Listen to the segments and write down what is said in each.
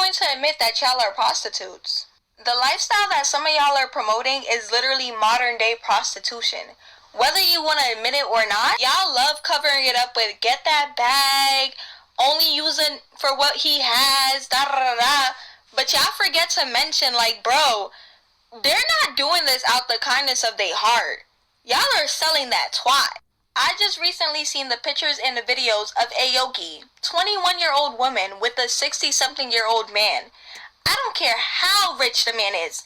going to admit that y'all are prostitutes? The lifestyle that some of y'all are promoting is literally modern day prostitution. Whether you want to admit it or not, y'all love covering it up with get that bag, only using for what he has, da da da da. But y'all forget to mention, like, bro, they're not doing this out the kindness of their heart. Y'all are selling that twat. I just recently seen the pictures and the videos of Aoki, 21-year-old woman with a 60-something-year-old man. I don't care how rich the man is.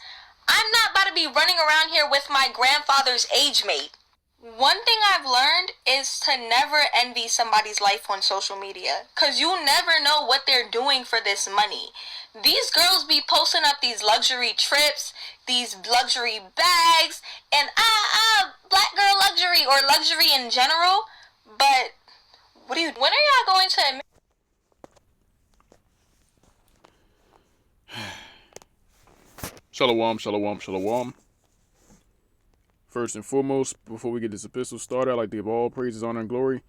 I'm not about to be running around here with my grandfather's age mate. One thing I've learned is to never envy somebody's life on social media, because you never know what they're doing for this money. These girls be posting up these luxury trips, these luxury bags, and black girl luxury or luxury in general. But when are y'all going to admit? Shalom, shalom, shalom. First and foremost, before we get this epistle started, I'd like to give all praises, honor, and glory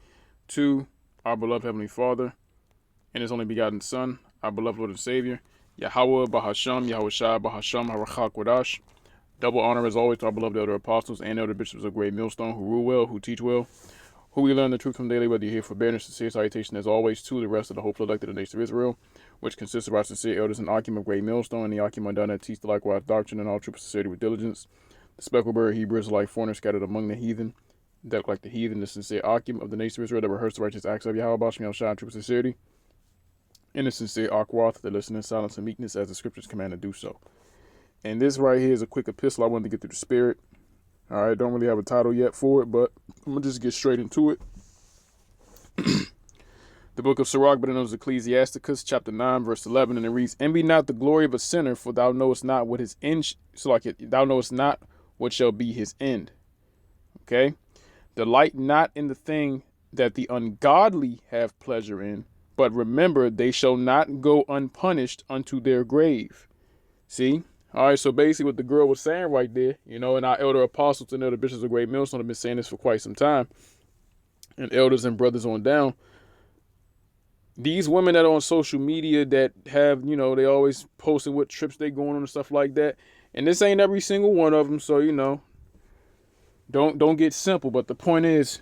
to our beloved Heavenly Father and His only begotten Son, our beloved Lord and Savior, Yahweh Bahasham, Yahweh Shai Bahasham, Harachak Wadash. Double honor as always to our beloved elder apostles and elder bishops of Great Millstone who rule well, who teach well, who we learn the truth from daily, whether you're here for bearness, sincere salutation as always to the rest of the hopeful elect of the nation of Israel, which consists of our sincere elders and Akim of Great Millstone and the Akim undone that teach the likewise doctrine and all true sincerity with diligence. The speckled bird Hebrews like foreigners scattered among the heathen, that like the heathen, the sincere Akim of the nation of Israel that rehearse the righteous acts of Yahweh Basham Yahushua in true sincerity, and the sincere Akwath that listen in silence and meekness as the scriptures command to do so. And this right here is a quick epistle I wanted to get through the spirit. All right, don't really have a title yet for it, but I'm going to just get straight into it. The book of Sirach, better known as Ecclesiasticus, chapter 9, verse 11, and it reads, Envy not the glory of a sinner, for thou knowest not what his end, thou knowest not what shall be his end. Okay? Delight not in the thing that the ungodly have pleasure in, but remember they shall not go unpunished unto their grave. See? All right, so basically what the girl was saying right there, and our elder apostles and elder bishops of Great Millstone have been saying this for quite some time, and elders and brothers on down, these women that are on social media that have, they always posting what trips they going on and stuff like that, and this ain't every single one of them, so, don't get simple, but the point is,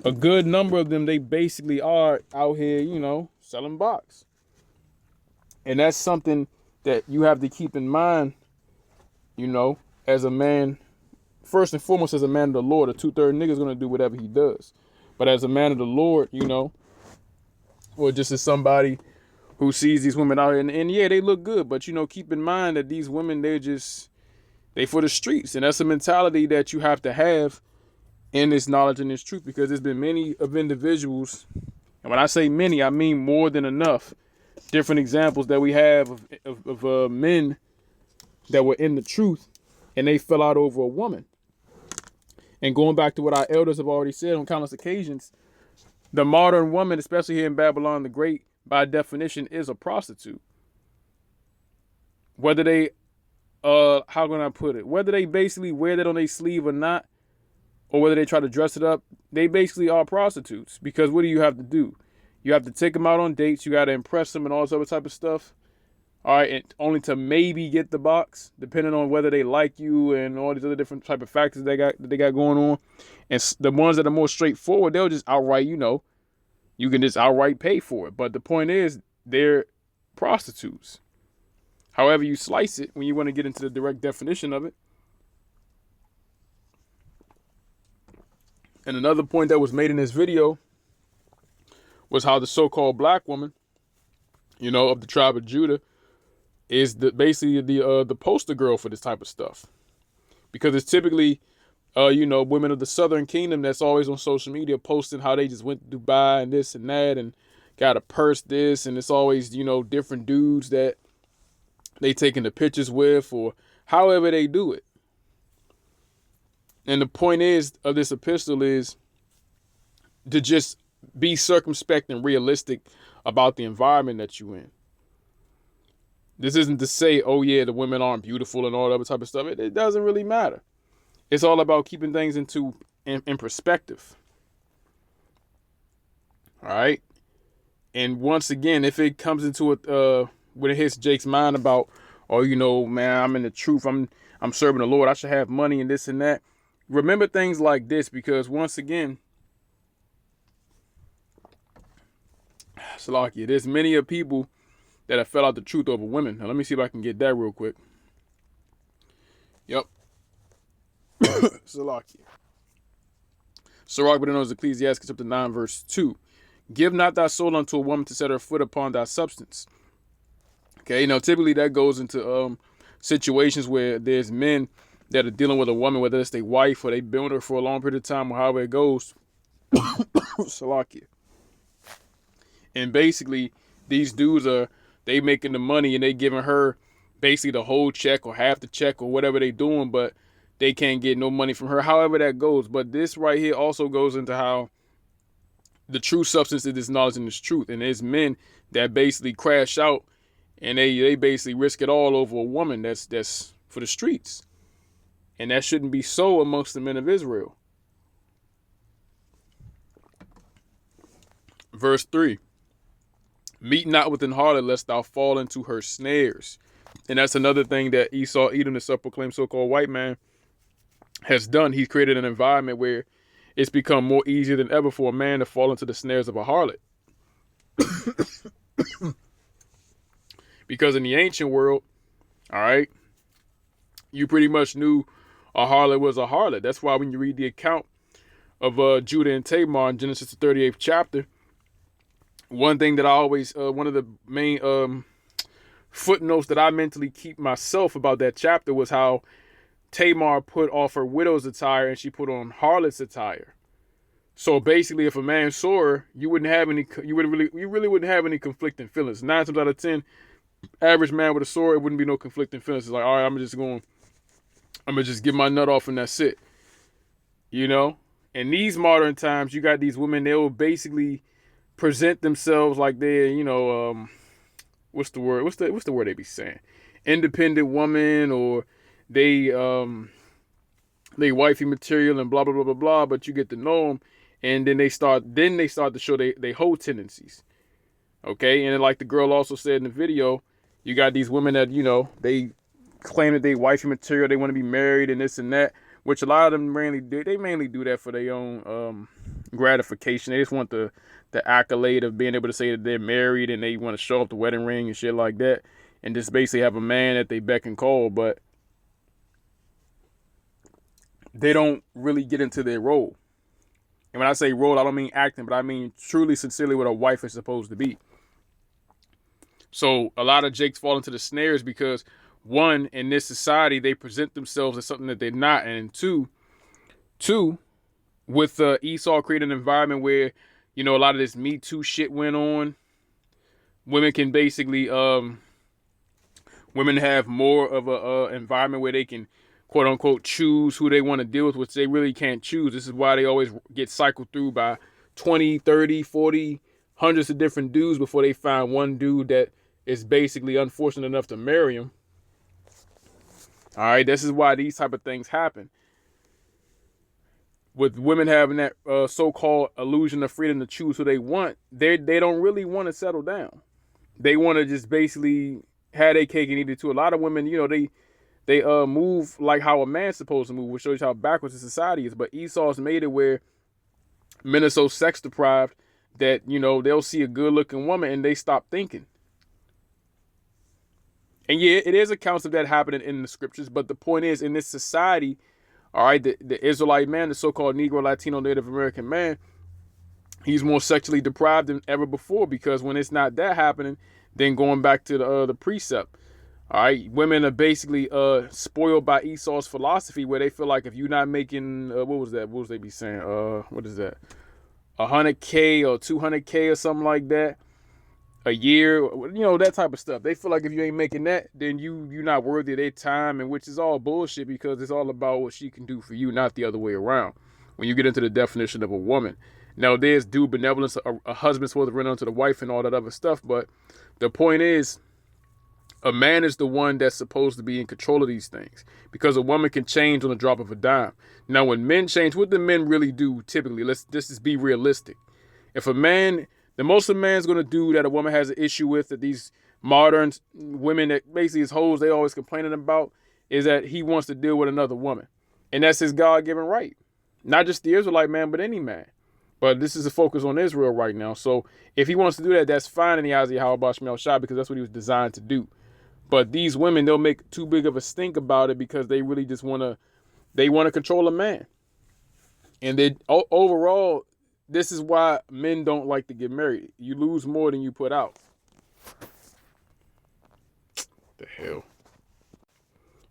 a good number of them, they basically are out here, selling box. And that's something that you have to keep in mind, as a man, first and foremost, as a man of the Lord. A 2/3 nigga is going to do whatever he does. But as a man of the Lord, or just as somebody who sees these women out here, and yeah, they look good, but, keep in mind that these women, they for the streets. And that's a mentality that you have to have in this knowledge and this truth, because there's been many of individuals, and when I say many, I mean more than enough, different examples that we have of men that were in the truth and they fell out over a woman. And going back to what our elders have already said on countless occasions, the modern woman, especially here in Babylon the Great, by definition is a prostitute. Whether they, how can I put it? Whether they basically wear that on their sleeve or not, or whether they try to dress it up, they basically are prostitutes. Because what do you have to do? You have to take them out on dates. You got to impress them and all this other type of stuff. All right, and only to maybe get the box, depending on whether they like you and all these other different type of factors they got going on. And the ones that are more straightforward, they'll just outright, you can just outright pay for it. But the point is, they're prostitutes. However you slice it, when you want to get into the direct definition of it. And another point that was made in this video was how the so-called black woman, of the tribe of Judah, is basically the poster girl for this type of stuff. Because it's typically, women of the Southern Kingdom that's always on social media posting how they just went to Dubai and this and that and got a purse this, and it's always, different dudes that they taking the pictures with or however they do it. And the point is of this epistle is to just be circumspect and realistic about the environment that you're in. This isn't to say, oh yeah, the women aren't beautiful and all that other type of stuff. It doesn't really matter. It's all about keeping things in perspective. All right. And once again, if it comes into when it hits Jake's mind about, oh, you know, man, I'm in the truth. I'm serving the Lord. I should have money and this and that. Remember things like this, because once again, Salakia, there's many of people that have fell out the truth over women. Now let me see if I can get that real quick. Yep. Salakia. Sirach, but it knows Ecclesiastes chapter 9, verse 2. Give not thy soul unto a woman to set her foot upon thy substance. Okay, now typically that goes into situations where there's men that are dealing with a woman, whether it's their wife or they've been with her for a long period of time or however it goes. Salakia. And basically, these dudes they making the money and they giving her basically the whole check or half the check or whatever they doing, but they can't get no money from her, however that goes. But this right here also goes into how the true substance is this knowledge and this truth. And there's men that basically crash out and they basically risk it all over a woman that's for the streets. And that shouldn't be so amongst the men of Israel. Verse 3. Meet not with an harlot, lest thou fall into her snares. And that's another thing that Esau, Edom, the self-proclaimed so-called white man, has done. He's created an environment where it's become more easier than ever for a man to fall into the snares of a harlot. Because in the ancient world, all right, you pretty much knew a harlot was a harlot. That's why when you read the account of Judah and Tamar in Genesis the 38th chapter, one thing that I always, one of the main footnotes that I mentally keep myself about that chapter was how Tamar put off her widow's attire and she put on harlot's attire. So basically, if a man saw her, you really wouldn't have any conflicting feelings. 9 times out of 10, average man with a sword, it wouldn't be no conflicting feelings. It's like, all right, I'm gonna just get my nut off and that's it. You know? In these modern times, you got these women, they'll basically present themselves like they're, you know, what's the word? What's the word they be saying? Independent woman, or they wifey material and blah blah blah blah blah. But you get to know them, and then they start to show they whole tendencies. Okay, and then, like the girl also said in the video, you got these women that, you know, they claim that they wifey material, they want to be married and this and that, which a lot of them mainly do. They mainly do that for their own gratification. They just want the accolade of being able to say that they're married, and they want to show off the wedding ring and shit like that, and just basically have a man that they beck and call, but they don't really get into their role. And when I say role, I don't mean acting, but I mean truly, sincerely what a wife is supposed to be. So a lot of Jakes fall into the snares because, one, in this society, they present themselves as something that they're not. And two, with Esau creating an environment where, you know, a lot of this Me Too shit went on, women can basically, women have more of a environment where they can, quote unquote, choose who they want to deal with, which they really can't choose. This is why they always get cycled through by 20, 30, 40, hundreds of different dudes before they find one dude that is basically unfortunate enough to marry him. All right, this is why these type of things happen. With women having that so-called illusion of freedom to choose who they want, they don't really want to settle down. They want to just basically have their cake and eat it too. A lot of women, you know, they move like how a man's supposed to move, which shows you how backwards the society is. But Esau's made it where men are so sex deprived that, you know, they'll see a good-looking woman and they stop thinking. And yeah, it is accounts of that happening in the scriptures, but the point is, in this society, all right, the Israelite man, the so-called Negro, Latino, Native American man, he's more sexually deprived than ever before, because when it's not that happening, then going back to the precept, all right, women are basically spoiled by Esau's philosophy, where they feel like if you're not making, what was they be saying? What is that? 100K or 200K or something like that a year, you know, that type of stuff. They feel like if you ain't making that, then you're not worthy of their time, and which is all bullshit, because it's all about what she can do for you, not the other way around. When you get into the definition of a woman, now there's due benevolence, a husband's supposed to run onto the wife and all that other stuff, but the point is, a man is the one that's supposed to be in control of these things, because a woman can change on the drop of a dime. Now, when men change, what do men really do typically? Let's just be realistic. If a man, the most a man's going to do that a woman has an issue with, that these modern women that basically is hoes they always complaining about is that he wants to deal with another woman. And that's his God-given right. Not just the Israelite man, but any man. But this is a focus on Israel right now. So if he wants to do that, that's fine in the eyes of Yahweh Shemel Shah, because that's what he was designed to do. But these women, they'll make too big of a stink about it because they really just want to control a man. And then overall, this is why men don't like to get married. You lose more than you put out. The hell.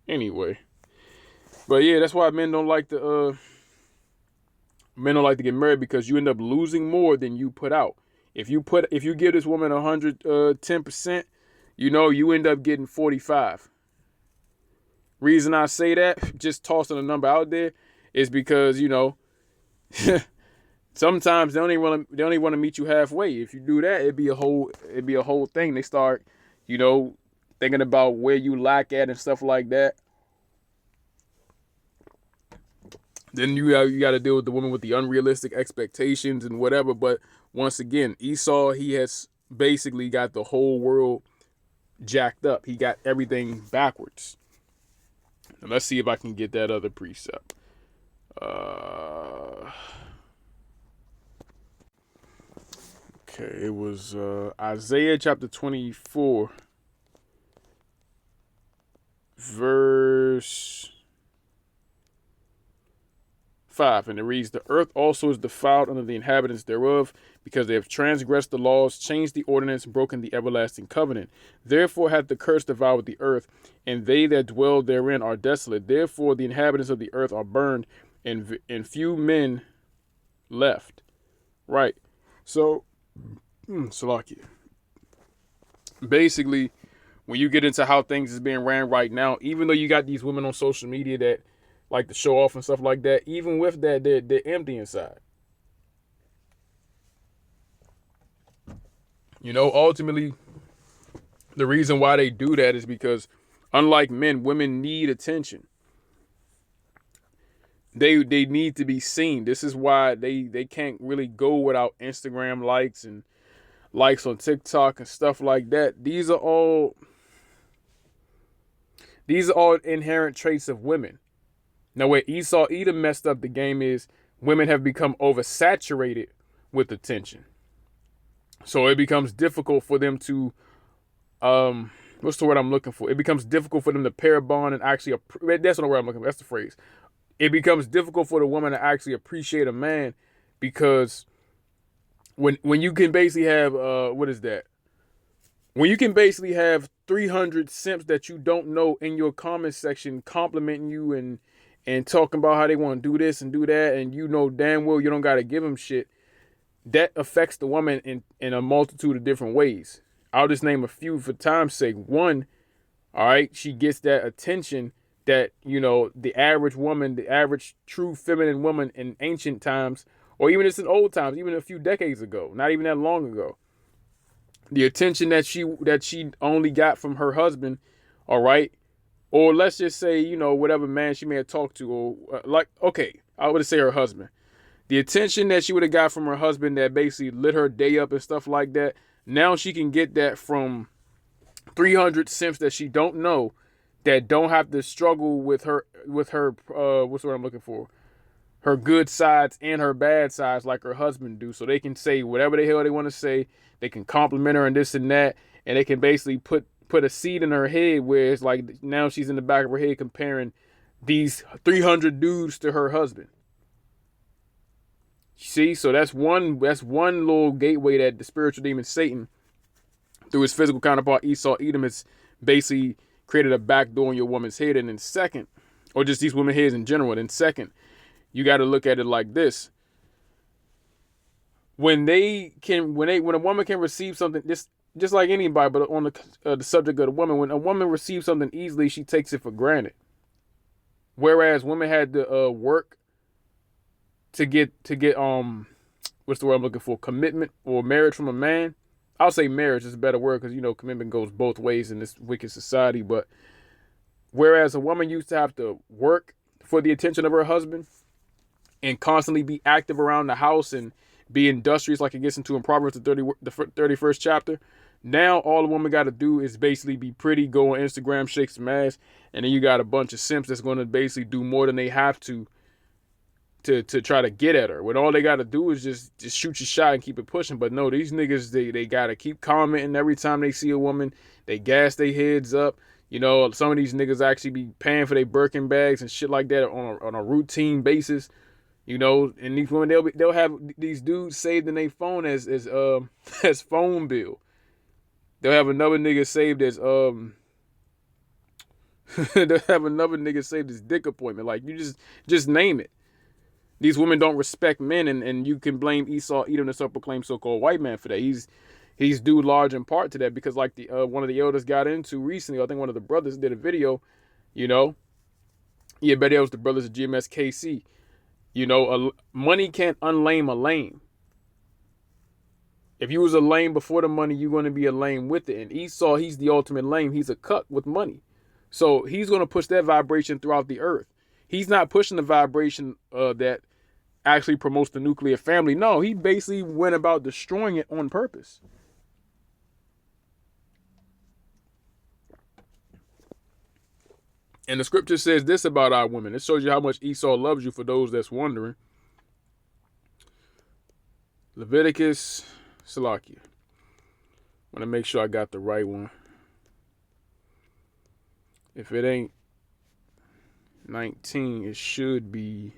Anyway. But yeah, that's why men don't like to get married, because you end up losing more than you put out. If you give this woman 110%, you end up getting 45. Reason I say that, just tossing a number out there, is because sometimes they only want to meet you halfway. If you do that, it'd be a whole thing. They start, thinking about where you lack at and stuff like that. Then you got to deal with the woman with the unrealistic expectations and whatever. But once again, Esau, he has basically got the whole world jacked up. He got everything backwards. Now let's see if I can get that other precept. Okay, it was Isaiah chapter 24, verse 5, and it reads, "The earth also is defiled under the inhabitants thereof, because they have transgressed the laws, changed the ordinance, broken the everlasting covenant. Therefore hath the curse devoured the earth, and they that dwell therein are desolate. Therefore the inhabitants of the earth are burned, and few men left." Right. So, Salakia. Basically, when you get into how things is being ran right now, even though you got these women on social media that like to show off and stuff like that, even with that, they're empty inside. Ultimately, the reason why they do that is because, unlike men, women need attention. They need to be seen. This is why they can't really go without Instagram likes and likes on TikTok and stuff like that. These are all inherent traits of women. Now, where Esau Edom messed up the game is women have become oversaturated with attention. So it becomes difficult for them to, what's the word I'm looking for? It becomes difficult for them to pair bond and actually, that's not the word I'm looking for. That's the phrase. It becomes difficult for the woman to actually appreciate a man, because when you can basically have, what is that? When you can basically have 300 simps that you don't know in your comment section complimenting you and talking about how they want to do this and do that, and damn well you don't got to give them shit, that affects the woman in a multitude of different ways. I'll just name a few for time's sake. One, all right, she gets that attention that, the average woman, the average true feminine woman in ancient times, or even just in old times, even a few decades ago, not even that long ago, the attention that she only got from her husband, all right, or let's just say, whatever man she may have talked to, or I would say her husband. The attention that she would have got from her husband that basically lit her day up and stuff like that, now she can get that from 300 simps that she don't know, that don't have to struggle with her what's the word I'm looking for? Her good sides and her bad sides like her husband do. So they can say whatever the hell they want to say. They can compliment her and this and that, and they can basically put a seed in her head where it's like now she's in the back of her head comparing these 300 dudes to her husband. See, so that's one little gateway that the spiritual demon Satan, through his physical counterpart Esau Edom, has basically created a back door in your woman's head. And then second, or just these women's heads in general. Then second, you got to look at it like this: when a woman can receive something, just like anybody, but on the subject of the woman, when a woman receives something easily, she takes it for granted. Whereas women had to work to get what's the word I'm looking for? Commitment or marriage from a man. I'll say marriage is a better word, because commitment goes both ways in this wicked society. But whereas a woman used to have to work for the attention of her husband and constantly be active around the house and be industrious, like it gets into in Proverbs the 31st chapter. Now all the woman got to do is basically be pretty, go on Instagram, shake some ass, and then you got a bunch of simps that's going to basically do more than they have to try to get at her. When all they got to do is just shoot your shot and keep it pushing. But no, these niggas, they got to keep commenting every time they see a woman. They gas their heads up. You know, some of these niggas actually be paying for their Birkin bags and shit like that on a routine basis. You know, and these women, they'll have these dudes saved in their phone as as phone bill. They'll have another nigga saved as they'll have another nigga saved as dick appointment. Like, you just name it. These women don't respect men, and you can blame Esau, Edom, the self-proclaimed so-called white man for that. He's due large in part to that, because like the one of the elders got into recently, I think one of the brothers did a video, you know. Yeah, but it was the brothers of GMS KC. You know, money can't unlame a lame. If you was a lame before the money, you're going to be a lame with it. And Esau, he's the ultimate lame. He's a cuck with money. So he's going to push that vibration throughout the earth. He's not pushing the vibration that actually promotes the nuclear family. No, he basically went about destroying it on purpose. And the scripture says this about our women. It shows you how much Esau loves you, for those that's wondering. Leviticus, Salakia. I want to make sure I got the right one. If it ain't 19, it should be.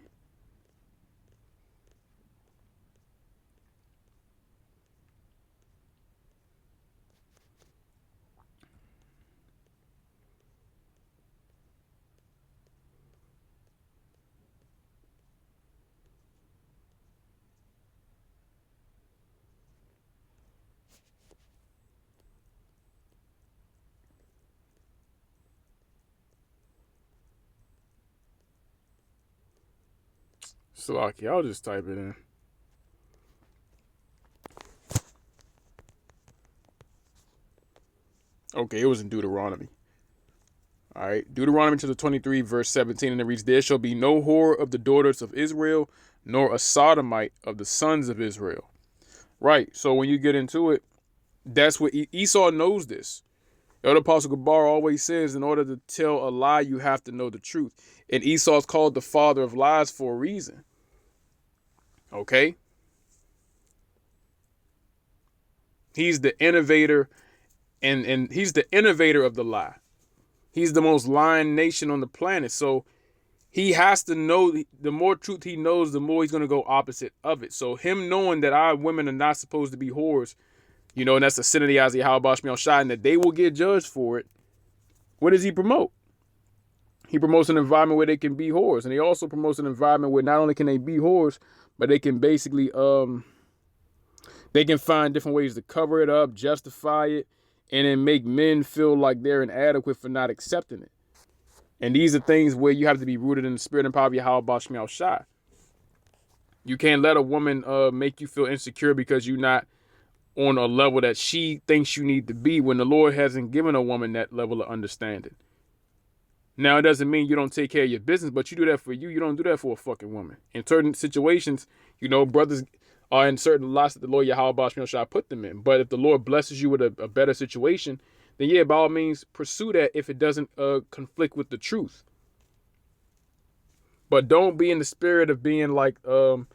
Salaki, I'll just type it in. Okay, it was in Deuteronomy. All right, Deuteronomy chapter 23, verse 17, and it reads, "There shall be no whore of the daughters of Israel, nor a sodomite of the sons of Israel." Right, so when you get into it, that's what Esau knows this. Elder Apostle Gabar always says, in order to tell a lie, you have to know the truth. And Esau's called the father of lies for a reason. Okay? He's the innovator, and he's the innovator of the lie. He's the most lying nation on the planet. So he has to know, the more truth he knows, the more he's going to go opposite of it. So him knowing that our women are not supposed to be whores, you know, and that's the sin of the Azzi Halabash Shai, and that they will get judged for it. What does he promote? He promotes an environment where they can be whores. And he also promotes an environment where not only can they be whores, but they can basically, they can find different ways to cover it up, justify it, and then make men feel like they're inadequate for not accepting it. And these are things where you have to be rooted in the spirit and power of Yahweh Shemiel Shai. You can't let a woman make you feel insecure because you're not on a level that she thinks you need to be, when the Lord hasn't given a woman that level of understanding. Now, it doesn't mean you don't take care of your business, but you do that for you. You don't do that for a fucking woman. In certain situations, you know, brothers are in certain lots that the Lord Yahweh shall put them in. But if the Lord blesses you with a better situation, then yeah, by all means, pursue that if it doesn't conflict with the truth. But don't be in the spirit of being like, I'll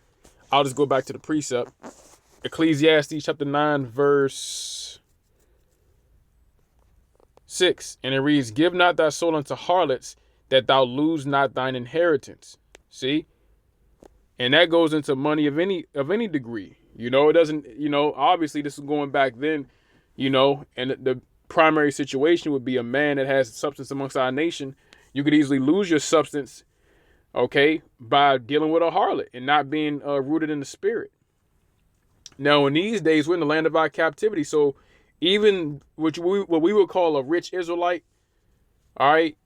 just go back to the precept. Ecclesiastes chapter 9, verse 6. And it reads, "Give not thy soul unto harlots, that thou lose not thine inheritance." See? And that goes into money of any degree. You know, it doesn't, you know, obviously this is going back then, you know, and the primary situation would be a man that has substance amongst our nation. You could easily lose your substance, okay, by dealing with a harlot and not being rooted in the spirit. Now, in these days, we're in the land of our captivity. So even what we would call a rich Israelite, all right,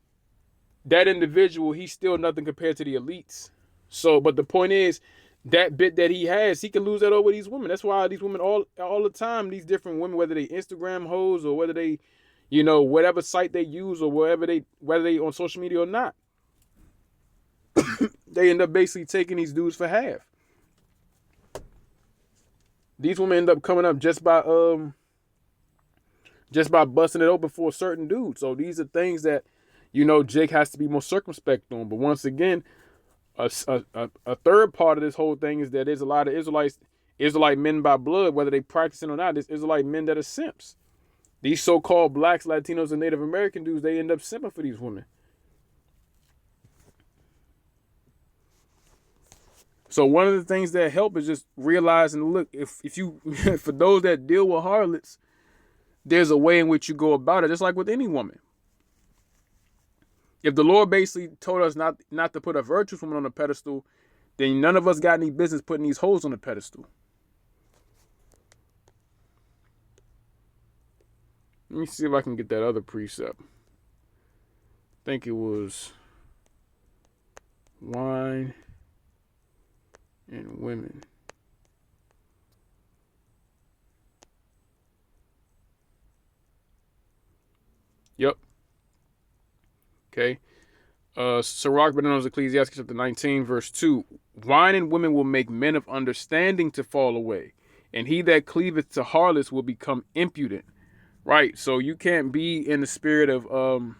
that individual, he's still nothing compared to the elites. So, but the point is, that bit that he has, he can lose that over these women. That's why these women all the time, these different women, whether they Instagram hoes or whether they, you know, whatever site they use or whether they on social media or not, they end up basically taking these dudes for half. These women end up coming up just by just by busting it open for a certain dude. So these are things that, Jake has to be more circumspect on. But once again, a third part of this whole thing is that there's a lot of Israelite men by blood, whether they practicing or not. There's Israelite men that are simps. These so-called blacks, Latinos, and Native American dudes, they end up simping for these women. So one of the things that help is just realizing, look, if you, for those that deal with harlots, there's a way in which you go about it, just like with any woman. If the Lord basically told us not to put a virtuous woman on a pedestal, then none of us got any business putting these hoes on the pedestal. Let me see if I can get that other precept. I think it was wine and women. Yep. Okay. Sirach, better known as Ecclesiastes chapter 19, verse 2. Wine and women will make men of understanding to fall away, and he that cleaveth to harlots will become impudent. Right. So you can't be in the spirit of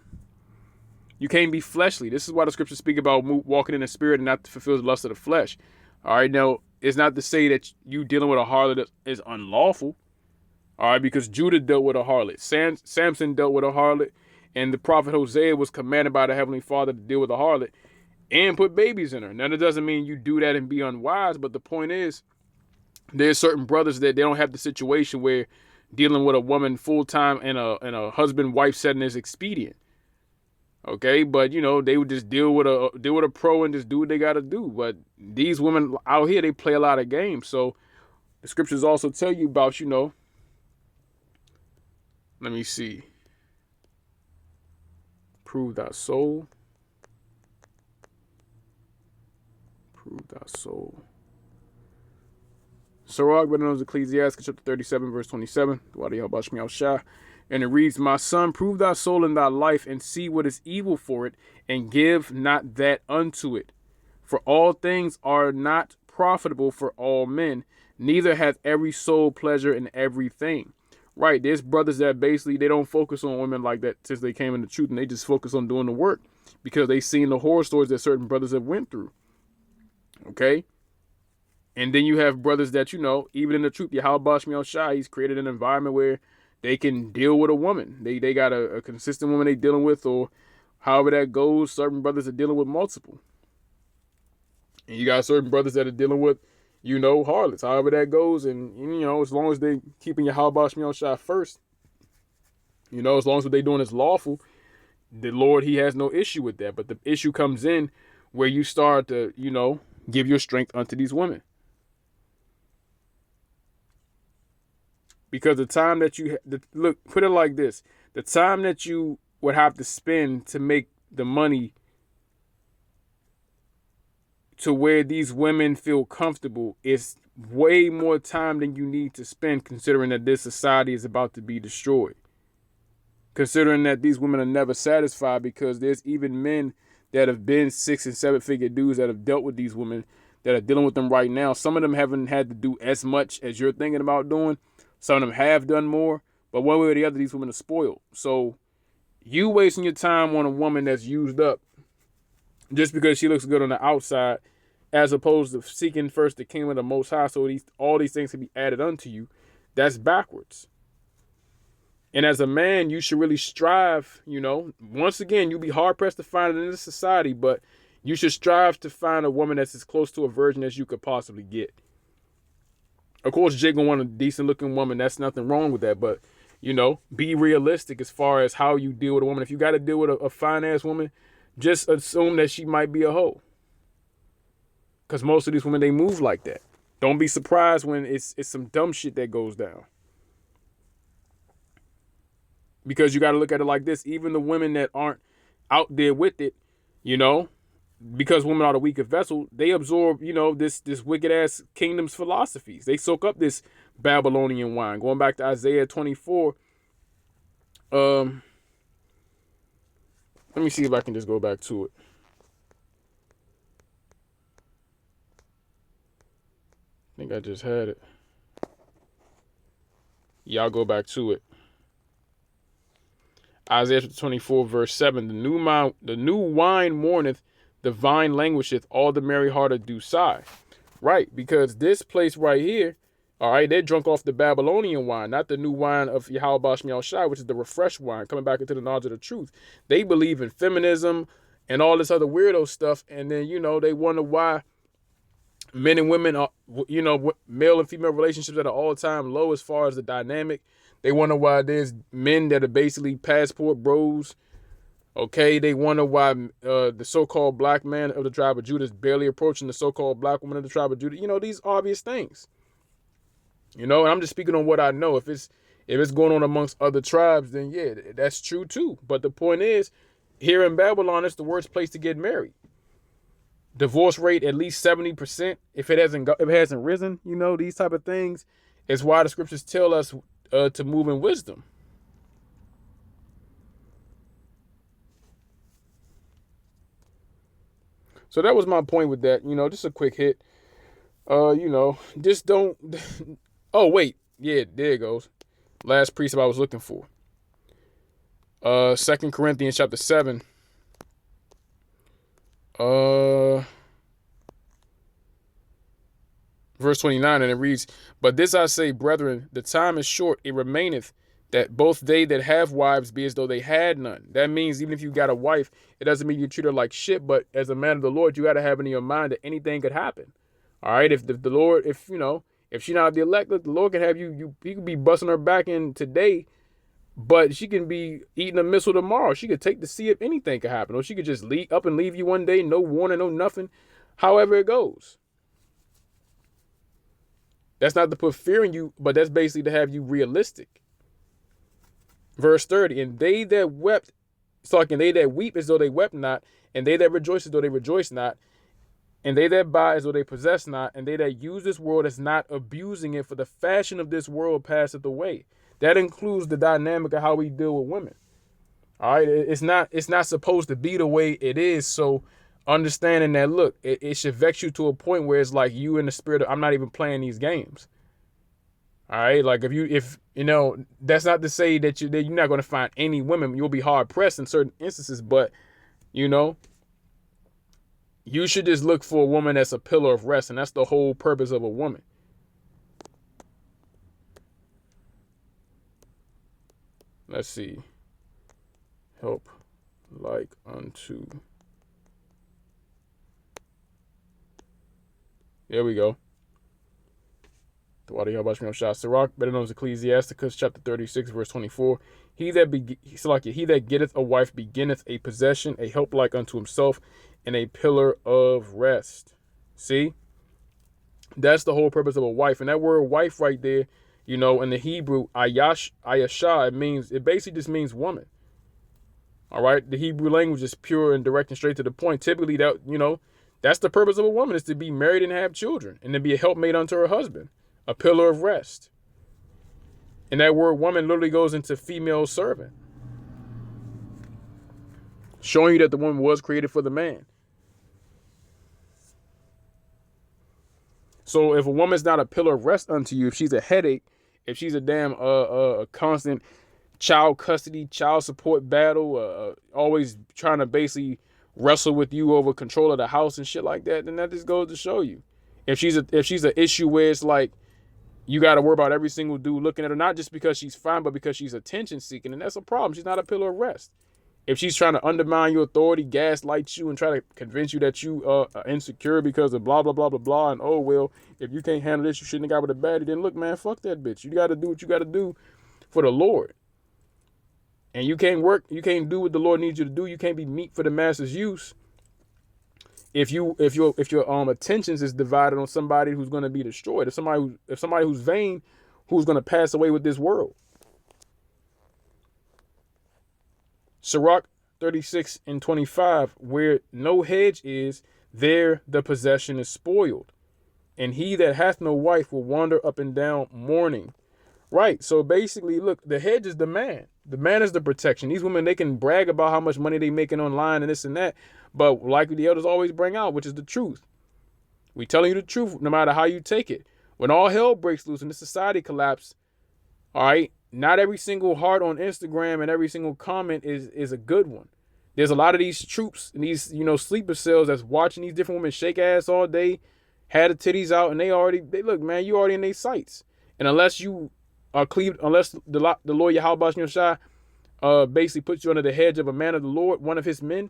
you can't be fleshly. This is why the scriptures speak about walking in the spirit and not to fulfill the lust of the flesh. All right. Now, it's not to say that you dealing with a harlot is unlawful. All right, because Judah dealt with a harlot. Samson dealt with a harlot. And the prophet Hosea was commanded by the Heavenly Father to deal with a harlot and put babies in her. Now, that doesn't mean you do that and be unwise. But the point is, there's certain brothers that they don't have the situation where dealing with a woman full-time in a husband-wife setting is expedient. Okay, but they would just deal with a pro and just do what they got to do. But these women out here, they play a lot of games. So the scriptures also tell you about, let me see. Prove thy soul. Prove thy soul. Sirach, better known as Ecclesiastes chapter 37, verse 27. And it reads, My son, prove thy soul in thy life, and see what is evil for it, and give not that unto it. For all things are not profitable for all men, neither hath every soul pleasure in everything. Right, there's brothers that basically, they don't focus on women like that since they came into truth, and they just focus on doing the work because they seen the horror stories that certain brothers have went through. Okay? And then you have brothers that, even in the truth, Yahweh Shai, he's created an environment where they can deal with a woman. They got a consistent woman they dealing with, or however that goes. Certain brothers are dealing with multiple. And you got certain brothers that are dealing with, harlots, however that goes. And as long as they keeping Yahweh Shai first, as long as what they doing is lawful, the Lord, he has no issue with that. But the issue comes in where you start to, give your strength unto these women. Because the time that look, put it like this, the time that you would have to spend to make the money to where these women feel comfortable is way more time than you need to spend, considering that this society is about to be destroyed. Considering that these women are never satisfied, because there's even men that have been 6- and 7-figure dudes that have dealt with these women that are dealing with them right now. Some of them haven't had to do as much as you're thinking about doing. Some of them have done more, but one way or the other, these women are spoiled. So you wasting your time on a woman that's used up just because she looks good on the outside, as opposed to seeking first the kingdom of the Most High, so all these things can be added unto you, that's backwards. And as a man, you should really strive, once again, you'll be hard-pressed to find it in this society, but you should strive to find a woman that's as close to a virgin as you could possibly get. Of course, Jake gonna want a decent-looking woman. That's nothing wrong with that, but, be realistic as far as how you deal with a woman. If you got to deal with a fine-ass woman, just assume that she might be a hoe. Because most of these women, they move like that. Don't be surprised when it's some dumb shit that goes down. Because you got to look at it like this. Even the women that aren't out there with it, because women are the weaker vessel, they absorb, this wicked ass kingdom's philosophies. They soak up this Babylonian wine. Going back to Isaiah 24. Let me see if I can just go back to it. I think I just had it. Yeah, I'll go back to it. Isaiah 24, verse 7. The new wine mourneth, the vine languisheth, all the merry hearted do sigh. Right, because this place right here, all right, they're drunk off the Babylonian wine, not the new wine of Yahweh Bashmiel Shai, which is the refreshed wine, coming back into the knowledge of the truth. They believe in feminism and all this other weirdo stuff, and then, they wonder why men and women are, male and female relationships at an all-time low as far as the dynamic. They wonder why there's men that are basically passport bros. Okay, they wonder why the so-called black man of the tribe of Judah is barely approaching the so-called black woman of the tribe of Judah. These obvious things. And I'm just speaking on what I know. If it's going on amongst other tribes, then yeah, that's true too. But the point is, here in Babylon, it's the worst place to get married. Divorce rate at least 70%. If it hasn't risen, these type of things is why the scriptures tell us to move in wisdom. So that was my point with that. Just a quick hit. Just don't. Oh wait, yeah, there it goes. Last precept I was looking for. 2 Corinthians chapter 7. Verse 29, and it reads, "But this I say, brethren, the time is short, it remaineth, that both they that have wives be as though they had none." That means even if you got a wife, it doesn't mean you treat her like shit, but as a man of the Lord, you got to have in your mind that anything could happen. All right, if the Lord, if she's not the elect, the Lord can have you could be busting her back in today, but she can be eating a missile tomorrow. She could take the sea if anything could happen, or she could just leave you one day, no warning, no nothing, however it goes. That's not to put fear in you, but that's basically to have you realistic. Verse 30, and they that wept, and they that weep as though they wept not, and they that rejoice as though they rejoice not, and they that buy as though they possess not, and they that use this world as not abusing it, for the fashion of this world passeth away. That includes the dynamic of how we deal with women. All right, it's not supposed to be the way it is. So understanding that, look, it should vex you to a point where it's like you in the spirit of, I'm not even playing these games. All right, like if that's not to say that you're not going to find any women. You'll be hard pressed in certain instances, but you should just look for a woman that's a pillar of rest, and that's the whole purpose of a woman. Let's see. Help like unto. There we go. The water y'all about me on shot. Sirach, better known as Ecclesiasticus, chapter 36, verse 24. He that getteth a wife beginneth a possession, a help like unto himself, and a pillar of rest. See? That's the whole purpose of a wife. And that word wife right there, in the Hebrew, ayasha, it basically just means woman. All right? The Hebrew language is pure and direct and straight to the point. Typically, that's the purpose of a woman, is to be married and have children, and to be a helpmate unto her husband, a pillar of rest. And that word woman literally goes into female servant, showing you that the woman was created for the man. So if a woman's not a pillar of rest unto you, if she's a headache, if she's a damn constant child custody, child support battle, always trying to basically wrestle with you over control of the house and shit like that, then that just goes to show you. If she's an issue where it's like you got to worry about every single dude looking at her, not just because she's fine, but because she's attention seeking, and that's a problem. She's not a pillar of rest. If she's trying to undermine your authority, gaslight you, and try to convince you that you are insecure because of blah, blah, blah, blah, blah, and oh, well, if you can't handle this, you shouldn't have got with a baddie, then look, man, fuck that bitch. You got to do what you got to do for the Lord. And you can't do what the Lord needs you to do. You can't be meat for the master's use if your attentions is divided on somebody who's going to be destroyed, if somebody who's vain, who's going to pass away with this world. Sirach 36 and 25, where no hedge is, there the possession is spoiled, and he that hath no wife will wander up and down mourning. Right. So basically, look, the hedge is the man. The man is the protection. These women, they can brag about how much money they making online and this and that, but like the elders always bring out, which is the truth. We telling you the truth, no matter how you take it. When all hell breaks loose and the society collapse, all right, not every single heart on Instagram and every single comment is a good one. There's a lot of these troops and these, sleeper cells that's watching these different women shake ass all day, had the titties out, and they look, man, you already in their sights. And unless you are cleaved, unless the Lord Yahweh Shai basically puts you under the hedge of a man of the Lord, one of his men,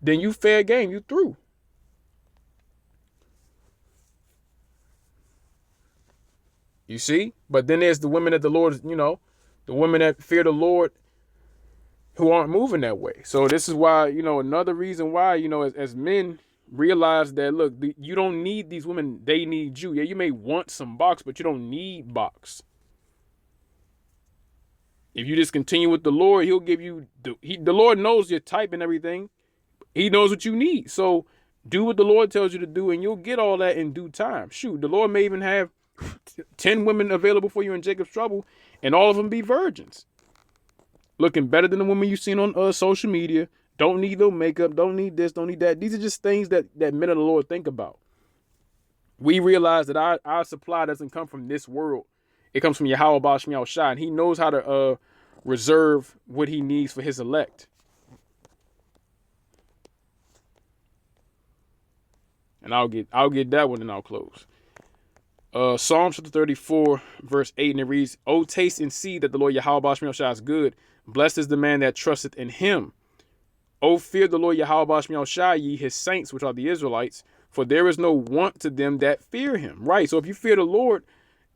then you fair game, you through. You see? But then there's the women that the Lord, the women that fear the Lord who aren't moving that way. So this is why, another reason why, as men realize that, look, you don't need these women, they need you. Yeah, you may want some box, but you don't need box. If you just continue with the Lord, he'll give you, the Lord knows your type and everything. He knows what you need. So do what the Lord tells you to do, and you'll get all that in due time. Shoot, the Lord may even have 10 women available for you in Jacob's trouble, and all of them be virgins. Looking better than the women you've seen on social media. Don't need no makeup. Don't need this. Don't need that. These are just things that men of the Lord think about. We realize that our supply doesn't come from this world. It comes from Yahweh Ba'al Shai, and he knows how to reserve what he needs for his elect. And I'll get that one and I'll close. Psalm chapter 34, verse 8, and it reads, "O taste and see that the Lord Yahweh Ba'al Shai is good. Blessed is the man that trusteth in him. O fear the Lord Yahweh Ba'al Shai, ye his saints, which are the Israelites, for there is no want to them that fear him." Right. So if you fear the Lord,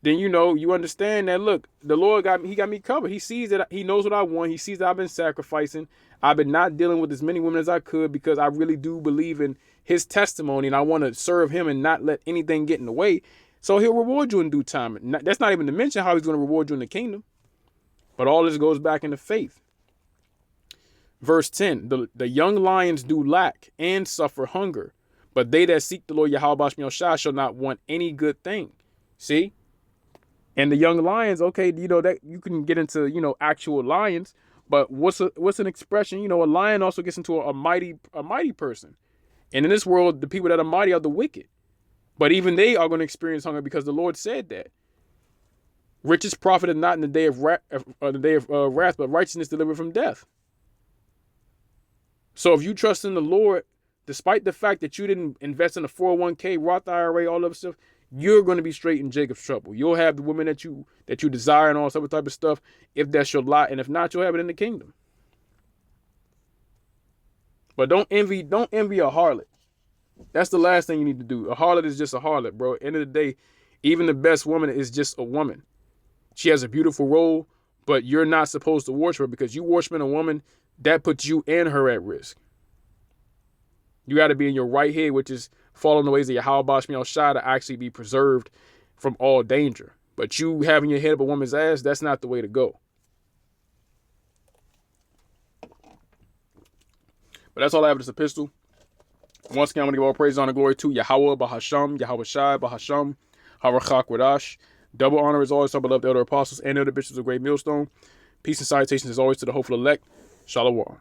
then you understand that, look, the Lord got me covered. He sees that he knows what I want. He sees that I've been sacrificing. I've been not dealing with as many women as I could because I really do believe in his testimony and I want to serve him and not let anything get in the way. So he'll reward you in due time. That's not even to mention how he's going to reward you in the kingdom. But all this goes back into faith. Verse 10, the young lions do lack and suffer hunger, but they that seek the Lord Yahweh Ba'al Shai shall not want any good thing. See? And the young lions, okay, that you can get into, actual lions, but what's an expression? A lion also gets into a mighty person. And in this world, the people that are mighty are the wicked. But even they are going to experience hunger because the Lord said that. Riches profited not in the day of wrath, but righteousness delivered from death. So if you trust in the Lord, despite the fact that you didn't invest in a 401k, Roth IRA, all that stuff, you're going to be straight in Jacob's trouble. You'll have the women that you desire and all that type of stuff, if that's your lot. And if not, you'll have it in the kingdom. But don't envy a harlot. That's the last thing you need to do. A harlot is just a harlot, bro. End of the day, even the best woman is just a woman. She has a beautiful role, but you're not supposed to worship her because you worshiping a woman, that puts you and her at risk. You got to be in your right head, which is following the ways of Yahweh Ba'al Shai to actually be preserved from all danger. But you having your head up a woman's ass, that's not the way to go. But that's all I have in this epistle. Once again, I'm going to give all praise, honor, glory to Yahweh Bahasham, Yahweh Shai Bahasham, Harachak Wadash. Double honor is always to our beloved elder apostles and elder bishops of Great Millstone. Peace and salutations as always to the hopeful elect. Shalom.